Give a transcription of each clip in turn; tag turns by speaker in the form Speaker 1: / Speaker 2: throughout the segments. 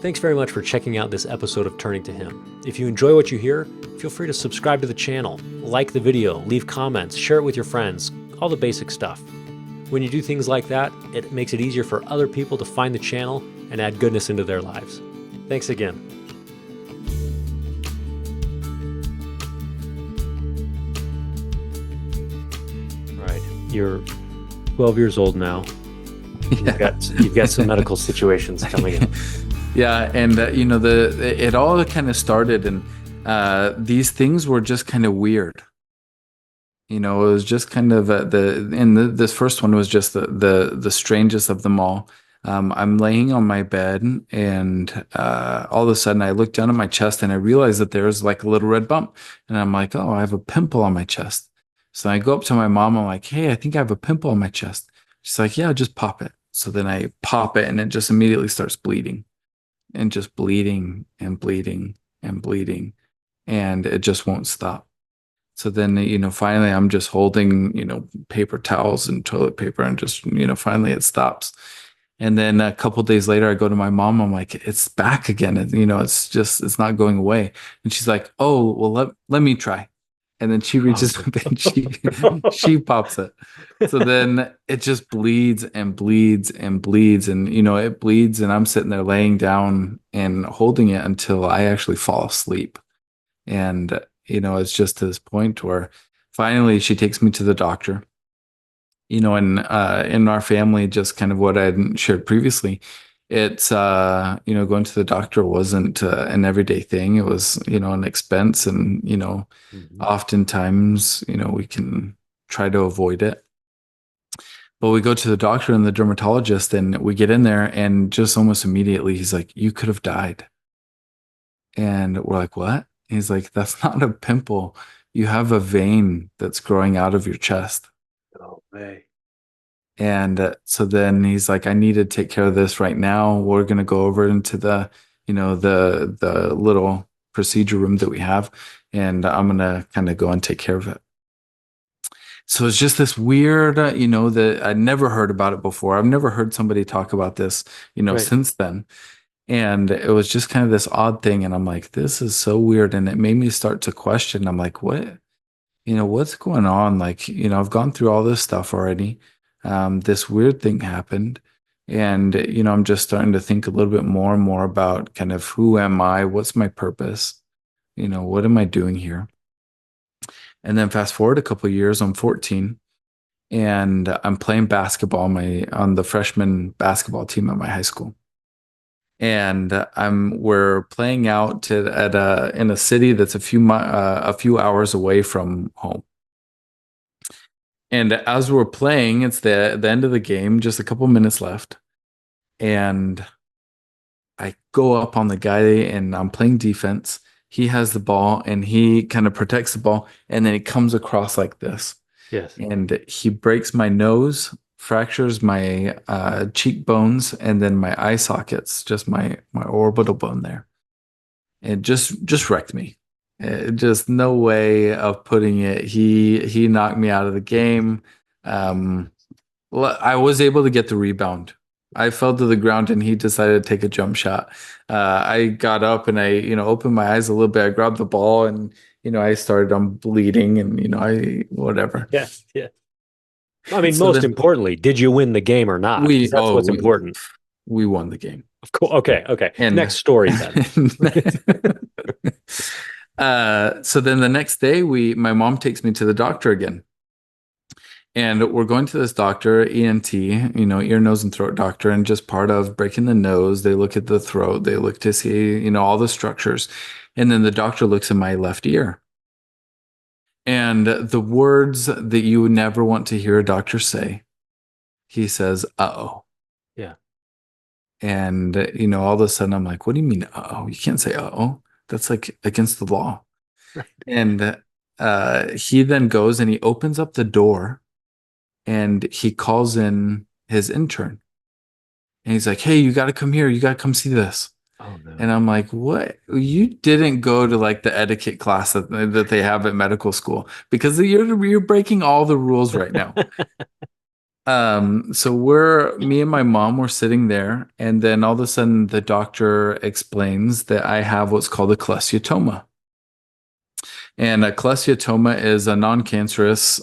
Speaker 1: Thanks very much for checking out this episode of Turning to Him. If you enjoy what you hear, feel free to subscribe to the channel, like the video, leave comments, share it with your friends, all the basic stuff. When you do things like that, it makes it easier for other people to find the channel and add goodness into their lives. Thanks again. All right, you're 12 years old now. You've got some medical situations coming up.
Speaker 2: Yeah, and it all kind of started, and these things were just kind of weird. It was just kind of this first one was just the strangest of them all. I'm laying on my bed, and all of a sudden I look down at my chest, and I realize that there's like a little red bump, and I'm like, oh, I have a pimple on my chest. So I go up to my mom. I'm like, hey, I think I have a pimple on my chest. She's like, yeah, just pop it. So then I pop it, and it just immediately starts bleeding. And just bleeding and bleeding and bleeding, and it just won't stop. So then, finally I'm just holding, paper towels and toilet paper, and just, finally it stops. And then a couple days later, I go to my mom. I'm like, it's back again. And, it's not going away. And she's like, oh, well, let me try. And then she reaches up and she pops it. So then it just bleeds and bleeds and bleeds. And, it bleeds. And I'm sitting there laying down and holding it until I actually fall asleep. And, it's just to this point where finally she takes me to the doctor. And in our family, just kind of what I hadn't shared previously, it's, going to the doctor wasn't an everyday thing. It was, an expense, and, oftentimes, we can try to avoid it. But we go to the doctor and the dermatologist, and we get in there, and just almost immediately he's like, you could have died. And we're like, what? He's like, that's not a pimple. You have a vein that's growing out of your chest.
Speaker 1: Oh, man.
Speaker 2: And so then he's like, I need to take care of this right now. We're going to go over into the, the little procedure room that we have, and I'm going to kind of go and take care of it. So it's just this weird, that I'd never heard about it before. I've never heard somebody talk about this, right, since then. And it was just kind of this odd thing. And I'm like, this is so weird. And it made me start to question. I'm like, what, what's going on? Like, I've gone through all this stuff already. This weird thing happened. And, I'm just starting to think a little bit more and more about kind of who am I? What's my purpose? What am I doing here? And then fast forward a couple of years, I'm 14, and I'm playing basketball on the freshman basketball team at my high school. And we're playing out in a city that's a few hours away from home. And as we're playing, it's the end of the game, just a couple minutes left. And I go up on the guy, and I'm playing defense. He has the ball, and he kind of protects the ball, and then he comes across like this.
Speaker 1: Yes.
Speaker 2: And he breaks my nose, fractures my cheekbones, and then my eye sockets, just my orbital bone there. It just wrecked me. Just no way of putting it. He knocked me out of the game. I was able to get the rebound. I fell to the ground, and he decided to take a jump shot. I got up, and I, opened my eyes a little bit. I grabbed the ball, and, I started bleeding, and, whatever.
Speaker 1: Yes. Yeah. I mean, so most importantly, did you win the game or not? That's what's important.
Speaker 2: We won the game.
Speaker 1: Of course. Okay. And next story then.
Speaker 2: So then the next day, my mom takes me to the doctor again. And we're going to this doctor, ENT, ear, nose, and throat doctor. And just part of breaking the nose, they look at the throat. They look to see, all the structures. And then the doctor looks at my left ear. And the words that you would never want to hear a doctor say, he says, uh-oh.
Speaker 1: Yeah.
Speaker 2: And, all of a sudden I'm like, what do you mean, uh-oh? You can't say uh-oh. That's like against the law.
Speaker 1: Right.
Speaker 2: And he then goes and he opens up the door, and he calls in his intern. And he's like, hey, you got to come here. You got to come see this.
Speaker 1: Oh, no.
Speaker 2: And I'm like, what? You didn't go to like the etiquette class that they have at medical school, because you're breaking all the rules right now. So me and my mom were sitting there, and then all of a sudden the doctor explains that I have what's called a cholesteatoma. And a cholesteatoma is a non-cancerous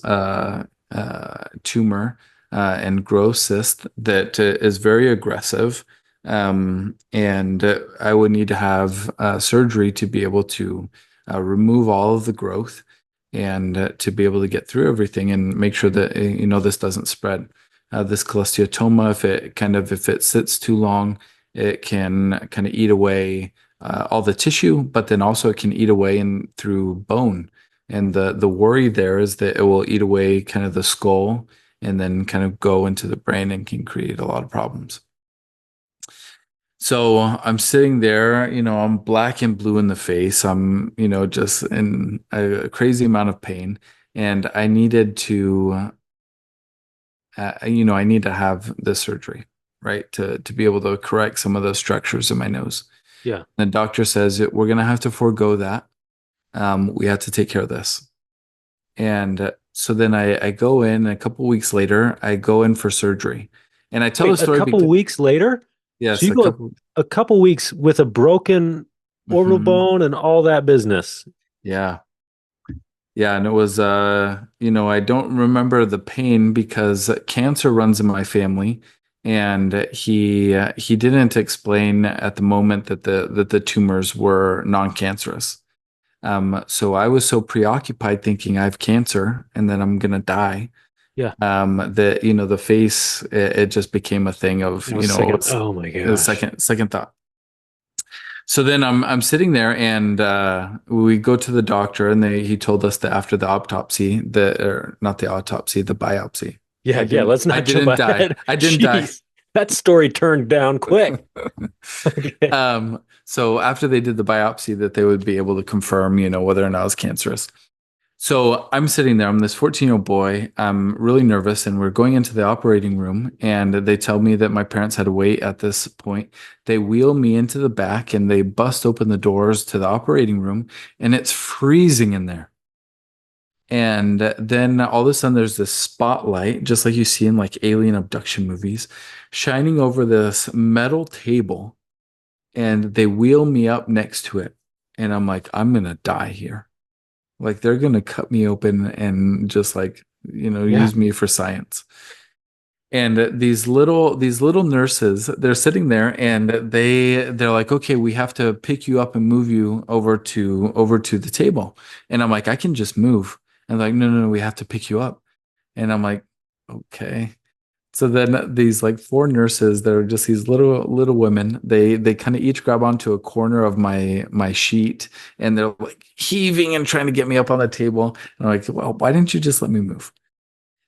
Speaker 2: tumor and growth cyst that is very aggressive. And I would need to have surgery to be able to remove all of the growth and to be able to get through everything and make sure that this doesn't spread. This cholesteatoma, if it sits too long, it can kind of eat away all the tissue, but then also it can eat away and through bone. And the worry there is that it will eat away kind of the skull and then kind of go into the brain and can create a lot of problems. So I'm sitting there, I'm black and blue in the face. I'm, just in a crazy amount of pain. And I needed to, I need to have this surgery, right? To be able to correct some of those structures in my nose.
Speaker 1: Yeah.
Speaker 2: The doctor says we're going to have to forego that. We have to take care of this. And so then I go in, and a couple weeks later, I go in for surgery. And I tell the
Speaker 1: Wait, a
Speaker 2: story
Speaker 1: couple
Speaker 2: because,
Speaker 1: weeks later? So
Speaker 2: yes,
Speaker 1: you
Speaker 2: a
Speaker 1: go
Speaker 2: couple.
Speaker 1: a couple weeks with a broken orbital
Speaker 2: Mhm.
Speaker 1: bone and all that business.
Speaker 2: Yeah. Yeah. And it was, I don't remember the pain because cancer runs in my family. And he didn't explain at the moment that the tumors were non-cancerous. So I was so preoccupied thinking I have cancer and then I'm gonna die.
Speaker 1: Yeah.
Speaker 2: That the face it just became a thing of
Speaker 1: It was second. Oh my
Speaker 2: a
Speaker 1: gosh.
Speaker 2: second thought. So then I'm sitting there and we go to the doctor and he told us that after the autopsy, or not the autopsy, the biopsy.
Speaker 1: Yeah, yeah. Let's
Speaker 2: I
Speaker 1: not jump
Speaker 2: didn't die.
Speaker 1: ahead.
Speaker 2: I didn't die.
Speaker 1: Jeez, that story turned down quick. Okay.
Speaker 2: So after they did the biopsy, that they would be able to confirm, whether or not it was cancerous. So I'm sitting there, I'm this 14-year-old boy. I'm really nervous, and we're going into the operating room, and they tell me that my parents had to wait at this point. They wheel me into the back and they bust open the doors to the operating room, and it's freezing in there. And then all of a sudden, there's this spotlight, just like you see in like alien abduction movies, shining over this metal table, and they wheel me up next to it. And I'm like, I'm gonna die here. Like they're gonna cut me open and just like,
Speaker 1: Yeah.
Speaker 2: use me for science. And these little nurses, they're sitting there and they're like, okay, we have to pick you up and move you over to the table. And I'm like, I can just move. And they're like, no, no, no, we have to pick you up. And I'm like, okay. So then these like four nurses, they're just these little women. They kind of each grab onto a corner of my sheet and they're like heaving and trying to get me up on the table. And I'm like, well, why didn't you just let me move?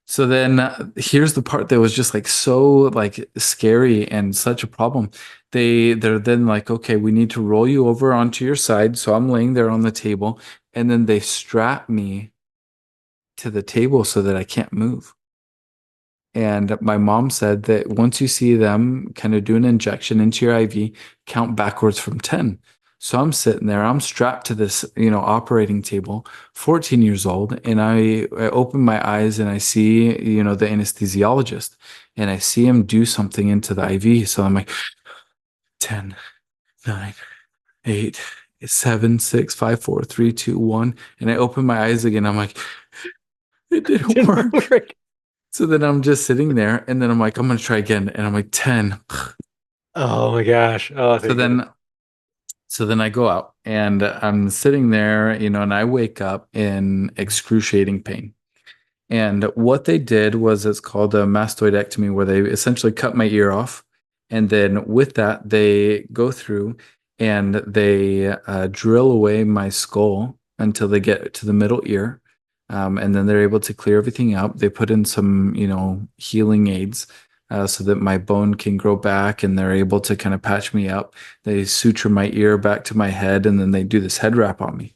Speaker 2: So then here's the part that was just like so like scary and such a problem. They're then like, okay, we need to roll you over onto your side. So I'm laying there on the table, and then they strap me to the table so that I can't move. And my mom said that once you see them kind of do an injection into your IV, count backwards from 10. So I'm sitting there, I'm strapped to this, operating table, 14 years old, and I open my eyes and I see, the anesthesiologist, and I see him do something into the IV. So I'm like, 10, 9, 8, 7, 6, 5, 4, 3, 2, 1. And I open my eyes again. I'm like, it didn't
Speaker 1: Didn't
Speaker 2: work.
Speaker 1: work.
Speaker 2: So then I'm just sitting there, and then I'm like, I'm gonna try again, and I'm like 10.
Speaker 1: Oh my gosh. Oh,
Speaker 2: So
Speaker 1: thank goodness.
Speaker 2: then, so then I go out, and I'm sitting there, and I wake up in excruciating pain. And what they did was it's called a mastoidectomy, where they essentially cut my ear off, and then with that they go through and they drill away my skull until they get to the middle ear. And then they're able to clear everything up. They put in some, healing aids so that my bone can grow back, and they're able to kind of patch me up. They suture my ear back to my head, and then they do this head wrap on me.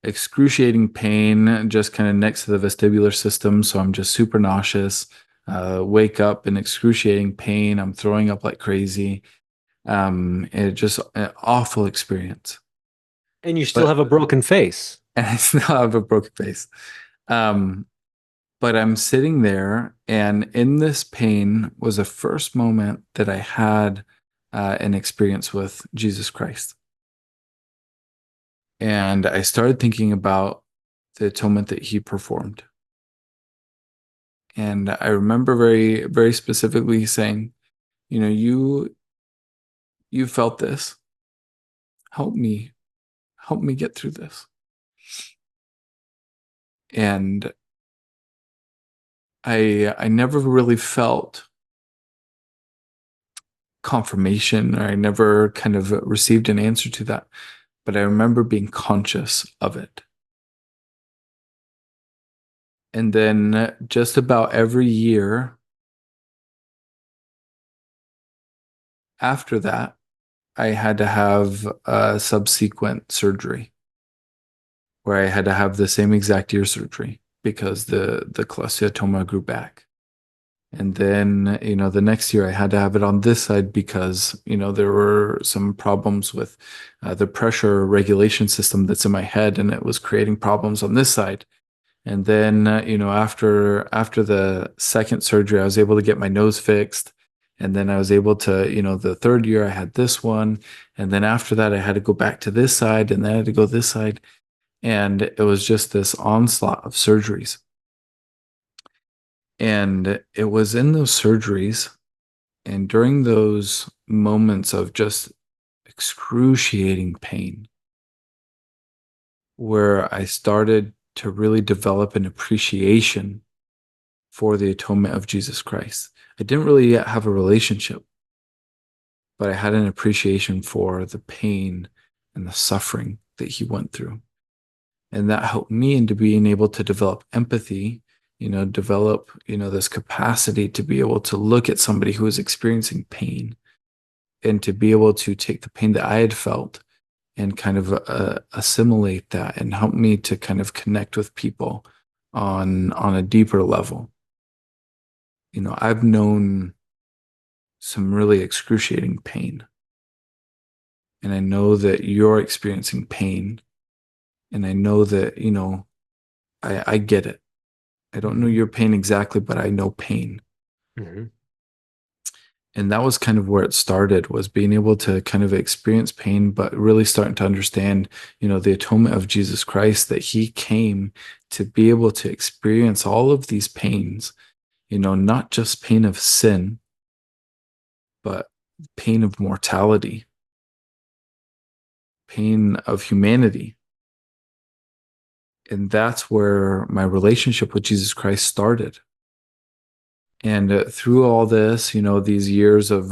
Speaker 2: Excruciating pain just kind of next to the vestibular system. So I'm just super nauseous. Wake up in excruciating pain. I'm throwing up like crazy. It just an awful experience.
Speaker 1: And you still
Speaker 2: But
Speaker 1: have a broken face.
Speaker 2: and I still have a broken face. Um, But I'm sitting there, and in this pain was the first moment that I had an experience with Jesus Christ. And I started thinking about the atonement that he performed. And I remember very, very specifically saying, you felt this. Help me get through this. And I never really felt confirmation, or I never kind of received an answer to that. But I remember being conscious of it. And then just about every year after that, I had to have a subsequent surgery where I had to have the same exact ear surgery because the cholesteatoma grew back. And then, the next year I had to have it on this side because, there were some problems with the pressure regulation system that's in my head, and it was creating problems on this side. And then, after the second surgery, I was able to get my nose fixed. And then I was able to, the third year I had this one. And then after that, I had to go back to this side, and then I had to go this side. And it was just this onslaught of surgeries. And it was in those surgeries and during those moments of just excruciating pain where I started to really develop an appreciation for the atonement of Jesus Christ. I didn't really yet have a relationship, but I had an appreciation for the pain and the suffering that he went through. And that helped me into being able to develop empathy, develop, this capacity to be able to look at somebody who is experiencing pain and to be able to take the pain that I had felt and kind of assimilate that and help me to kind of connect with people on a deeper level. I've known some really excruciating pain. And I know that you're experiencing pain. And I know that, I get it. I don't know your pain exactly, but I know pain.
Speaker 1: Mm-hmm.
Speaker 2: And that was kind of where it started, was being able to kind of experience pain, but really starting to understand, the atonement of Jesus Christ, that he came to be able to experience all of these pains, not just pain of sin, but pain of mortality, pain of humanity. And that's where my relationship with Jesus Christ started. And through all this, these years of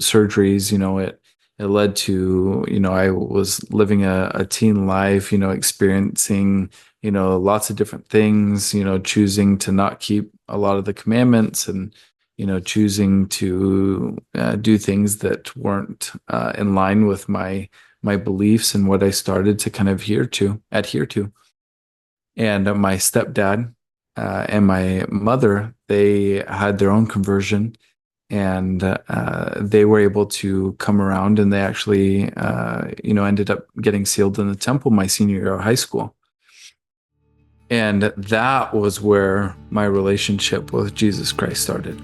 Speaker 2: surgeries, it led to, I was living a teen life, experiencing, lots of different things, choosing to not keep a lot of the commandments, and, choosing to do things that weren't in line with my beliefs and what I started to kind of adhere to. And my stepdad and my mother, they had their own conversion, and they were able to come around, and they actually, ended up getting sealed in the temple my senior year of high school. And that was where my relationship with Jesus Christ started.